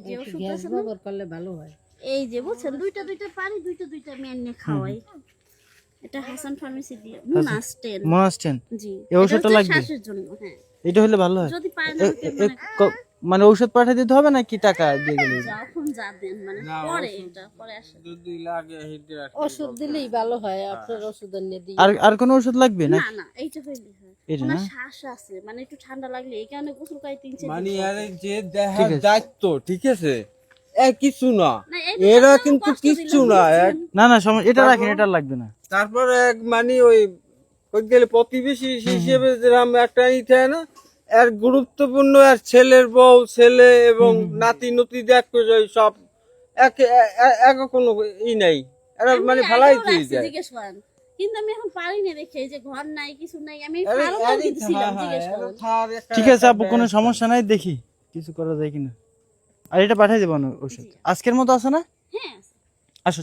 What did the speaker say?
যে ওষুধ গ্যাস আছে না, ব্যবহার করলে ভালো হয়। এই যে বুঝছেন দুইটা পানি দুইটা আমি এনে খাওয়াই। এটা হাসান ফার্মেসি দিয়ে মোনাস্টেন। মোনাস্টেন জি, এই ওষুধটা লাগবে শ্বাসের জন্য। হ্যাঁ, এটা হলে ভালো হয়। যদি পায় না মানে ঔষধ পাঠিয়ে দিতে হবে নাকি টাকা দিয়ে গেলে? যখন যা দেন মানে পরে এটা পরে আসে। যদি লাগে হেঁটে ওষুধ দিলেই ভালো হয়, আপনার ওষুধ এনে দিই। আর কোনো ওষুধ লাগবে না? না না, এইটা হইলে হয়। এটা ওনার না? শ্বাস আছে, মানে একটু ঠান্ডা লাগলে এই কারণে গোসল করে 3-4 দিন মানে পর। আরে যে দেখার দায়িত্ব, ঠিক আছে, কিছু না, না, এইটা এরা তো কিন্তু কষ্ট কিচ্ছু দিলাম, না। বুঝছেন? না না এটা রাখেন, এটা লাগবে না। তারপরে মানে ওই গেলে প্রতিবেশী হিসেবে যেরকম একটা ই থাকে না, এর গুরুত্বপূর্ণ আর ছেলের বউ, ছেলে এবং নাতি নতি দেখো সব এক কোনো ই নাই, এরা আমি মানে আগেও ভালাই দিয়ে রাখছি, যায়। জিজ্ঞেস করেন। কিন্তু আমি এখন পারি না দেখে, এই যে ঘর নাই কিছু নাই, আমি আরে, ফার্মও আরে, দিতেছিলাম, হ্যাঁ, জিজ্ঞেস হ্যাঁ, করেন। থার একটা- ঠিক আছে আপু, কোনো সমস্যা নাই, দেখি কিছু করা যায় কিনা। আর এটা পাঠিয়ে দেবো না ওষুধ, আজকের মতো আছে না? হ্যাঁ। আসো।